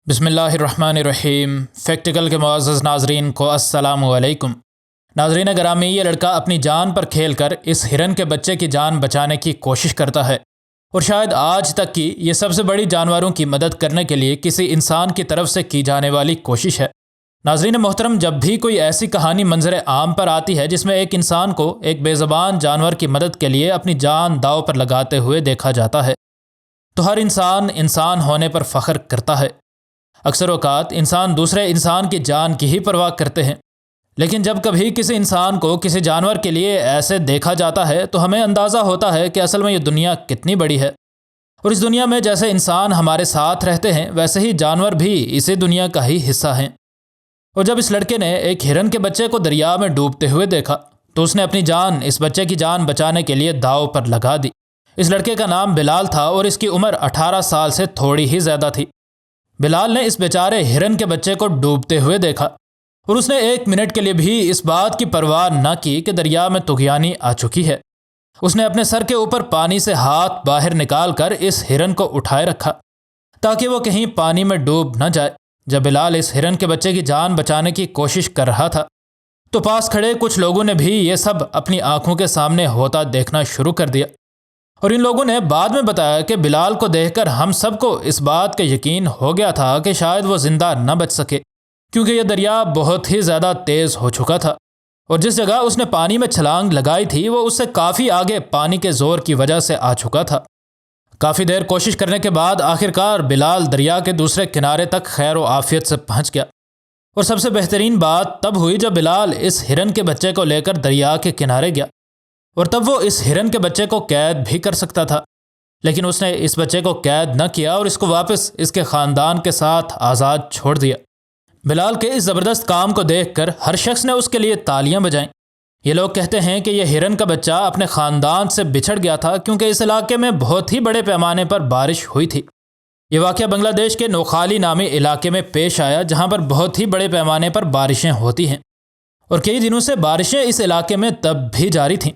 بسم اللہ الرحمن الرحیم۔ فیکٹیکل کے معزز ناظرین کو السلام علیکم۔ ناظرین گرامی، یہ لڑکا اپنی جان پر کھیل کر اس ہرن کے بچے کی جان بچانے کی کوشش کرتا ہے، اور شاید آج تک کی یہ سب سے بڑی جانوروں کی مدد کرنے کے لیے کسی انسان کی طرف سے کی جانے والی کوشش ہے۔ ناظرین محترم، جب بھی کوئی ایسی کہانی منظر عام پر آتی ہے جس میں ایک انسان کو ایک بے زبان جانور کی مدد کے لیے اپنی جان داؤ پر لگاتے ہوئے دیکھا جاتا ہے، تو ہر انسان ہونے پر فخر کرتا ہے۔ اکثر اوقات انسان دوسرے انسان کی جان کی ہی پرواہ کرتے ہیں، لیکن جب کبھی کسی انسان کو کسی جانور کے لیے ایسے دیکھا جاتا ہے تو ہمیں اندازہ ہوتا ہے کہ اصل میں یہ دنیا کتنی بڑی ہے، اور اس دنیا میں جیسے انسان ہمارے ساتھ رہتے ہیں ویسے ہی جانور بھی اسی دنیا کا ہی حصہ ہیں۔ اور جب اس لڑکے نے ایک ہرن کے بچے کو دریا میں ڈوبتے ہوئے دیکھا تو اس نے اپنی جان اس بچے کی جان بچانے کے لیے داؤ پر لگا دی۔ اس لڑکے کا نام بلال تھا اور اس کی عمر 18 سال سے تھوڑی ہی زیادہ تھی۔ بلال نے اس بیچارے ہرن کے بچے کو ڈوبتے ہوئے دیکھا، اور اس نے 1 منٹ کے لیے بھی اس بات کی پرواہ نہ کی کہ دریا میں طغیانی آ چکی ہے۔ اس نے اپنے سر کے اوپر پانی سے ہاتھ باہر نکال کر اس ہرن کو اٹھائے رکھا تاکہ وہ کہیں پانی میں ڈوب نہ جائے۔ جب بلال اس ہرن کے بچے کی جان بچانے کی کوشش کر رہا تھا تو پاس کھڑے کچھ لوگوں نے بھی یہ سب اپنی آنکھوں کے سامنے ہوتا دیکھنا شروع کر دیا، اور ان لوگوں نے بعد میں بتایا کہ بلال کو دیکھ کر ہم سب کو اس بات کا یقین ہو گیا تھا کہ شاید وہ زندہ نہ بچ سکے، کیونکہ یہ دریا بہت ہی زیادہ تیز ہو چکا تھا، اور جس جگہ اس نے پانی میں چھلانگ لگائی تھی وہ اس سے کافی آگے پانی کے زور کی وجہ سے آ چکا تھا۔ کافی دیر کوشش کرنے کے بعد آخرکار بلال دریا کے دوسرے کنارے تک خیر و عافیت سے پہنچ گیا، اور سب سے بہترین بات تب ہوئی جب بلال اس ہرن کے بچے کو لے کر دریا کے کنارے گیا، اور تب وہ اس ہرن کے بچے کو قید بھی کر سکتا تھا، لیکن اس نے اس بچے کو قید نہ کیا اور اس کو واپس اس کے خاندان کے ساتھ آزاد چھوڑ دیا۔ بلال کے اس زبردست کام کو دیکھ کر ہر شخص نے اس کے لیے تالیاں بجائیں۔ یہ لوگ کہتے ہیں کہ یہ ہرن کا بچہ اپنے خاندان سے بچھڑ گیا تھا کیونکہ اس علاقے میں بہت ہی بڑے پیمانے پر بارش ہوئی تھی۔ یہ واقعہ بنگلہ دیش کے نوخالی نامی علاقے میں پیش آیا جہاں پر بہت ہی بڑے پیمانے پر بارشیں ہوتی ہیں، اور کئی دنوں سے بارشیں اس علاقے میں تب بھی جاری تھیں،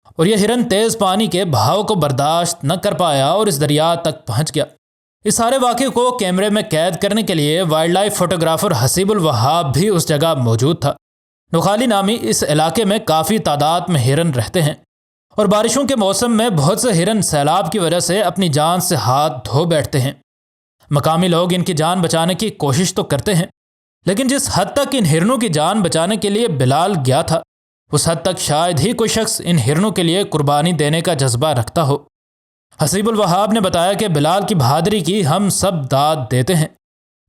اور یہ ہرن تیز پانی کے بہاؤ کو برداشت نہ کر پایا اور اس دریا تک پہنچ گیا۔ اس سارے واقعے کو کیمرے میں قید کرنے کے لیے وائلڈ لائف فوٹوگرافر حسیب الوہاب بھی اس جگہ موجود تھا۔ نوخالی نامی اس علاقے میں کافی تعداد میں ہرن رہتے ہیں، اور بارشوں کے موسم میں بہت سے ہرن سیلاب کی وجہ سے اپنی جان سے ہاتھ دھو بیٹھتے ہیں۔ مقامی لوگ ان کی جان بچانے کی کوشش تو کرتے ہیں، لیکن جس حد تک ان ہرنوں کی جان بچانے کے لیے بلال گیا تھا اس حد تک شاید ہی کوئی شخص ان ہرنوں کے لیے قربانی دینے کا جذبہ رکھتا ہو۔ حسیب الوہاب نے بتایا کہ بلال کی بہادری کی ہم سب داد دیتے ہیں،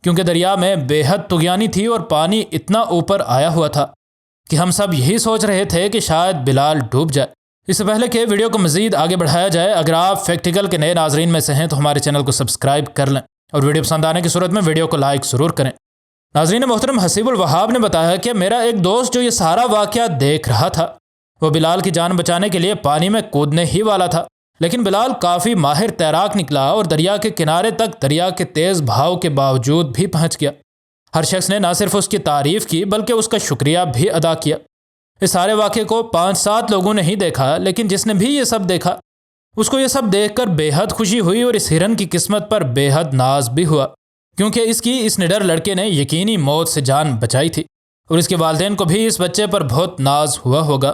کیونکہ دریا میں بے حد طغیانی تھی اور پانی اتنا اوپر آیا ہوا تھا کہ ہم سب یہی سوچ رہے تھے کہ شاید بلال ڈوب جائے۔ اس سے پہلے کہ ویڈیو کو مزید آگے بڑھایا جائے، اگر آپ فیکٹیکل کے نئے ناظرین میں سے ہیں تو ہمارے چینل کو سبسکرائب کر لیں، اور ویڈیو پسند آنے کی صورت میں ویڈیو کو لائک ضرور کریں۔ ناظرین محترم، حسیب الوہاب نے بتایا کہ میرا ایک دوست جو یہ سارا واقعہ دیکھ رہا تھا وہ بلال کی جان بچانے کے لیے پانی میں کودنے ہی والا تھا، لیکن بلال کافی ماہر تیراک نکلا اور دریا کے کنارے تک دریا کے تیز بہاؤ کے باوجود بھی پہنچ گیا۔ ہر شخص نے نہ صرف اس کی تعریف کی بلکہ اس کا شکریہ بھی ادا کیا۔ اس سارے واقعے کو 5-7 لوگوں نے ہی دیکھا، لیکن جس نے بھی یہ سب دیکھا اس کو یہ سب دیکھ کر بے حد خوشی ہوئی اور اس ہرن کی قسمت پر بے حد ناز بھی ہوا، کیونکہ اس نڈر لڑکے نے یقینی موت سے جان بچائی تھی، اور اس کے والدین کو بھی اس بچے پر بہت ناز ہوا ہوگا۔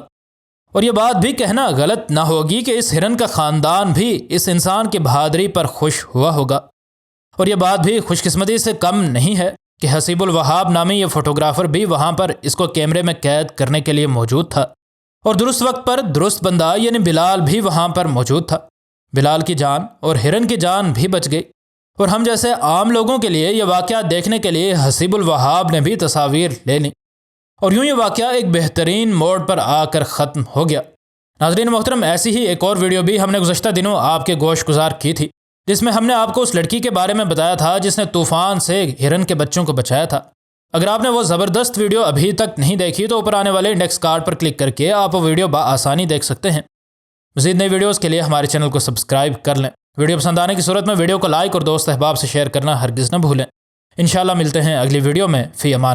اور یہ بات بھی کہنا غلط نہ ہوگی کہ اس ہرن کا خاندان بھی اس انسان کی بہادری پر خوش ہوا ہوگا، اور یہ بات بھی خوش قسمتی سے کم نہیں ہے کہ حسیب الوہاب نامی یہ فوٹوگرافر بھی وہاں پر اس کو کیمرے میں قید کرنے کے لیے موجود تھا، اور درست وقت پر درست بندہ یعنی بلال بھی وہاں پر موجود تھا۔ بلال کی جان اور ہرن کی جان بھی بچ گئی، اور ہم جیسے عام لوگوں کے لیے یہ واقعہ دیکھنے کے لیے حسیب الوہاب نے بھی تصاویر لے لیں، اور یوں یہ واقعہ ایک بہترین موڑ پر آ کر ختم ہو گیا۔ ناظرین محترم، ایسی ہی ایک اور ویڈیو بھی ہم نے گزشتہ دنوں آپ کے گوش گزار کی تھی، جس میں ہم نے آپ کو اس لڑکی کے بارے میں بتایا تھا جس نے طوفان سے ہرن کے بچوں کو بچایا تھا۔ اگر آپ نے وہ زبردست ویڈیو ابھی تک نہیں دیکھی تو اوپر آنے والے انڈیکس کارڈ پر کلک کر کے آپ وہ ویڈیو بآسانی دیکھ سکتے ہیں۔ مزید نئی ویڈیوز کے لیے ہمارے چینل کو سبسکرائب کر لیں۔ ویڈیو پسند آنے کی صورت میں ویڈیو کو لائک اور دوست احباب سے شیئر کرنا ہرگز نہ بھولیں۔ انشاءاللہ ملتے ہیں اگلی ویڈیو میں۔ فی امان اللہ۔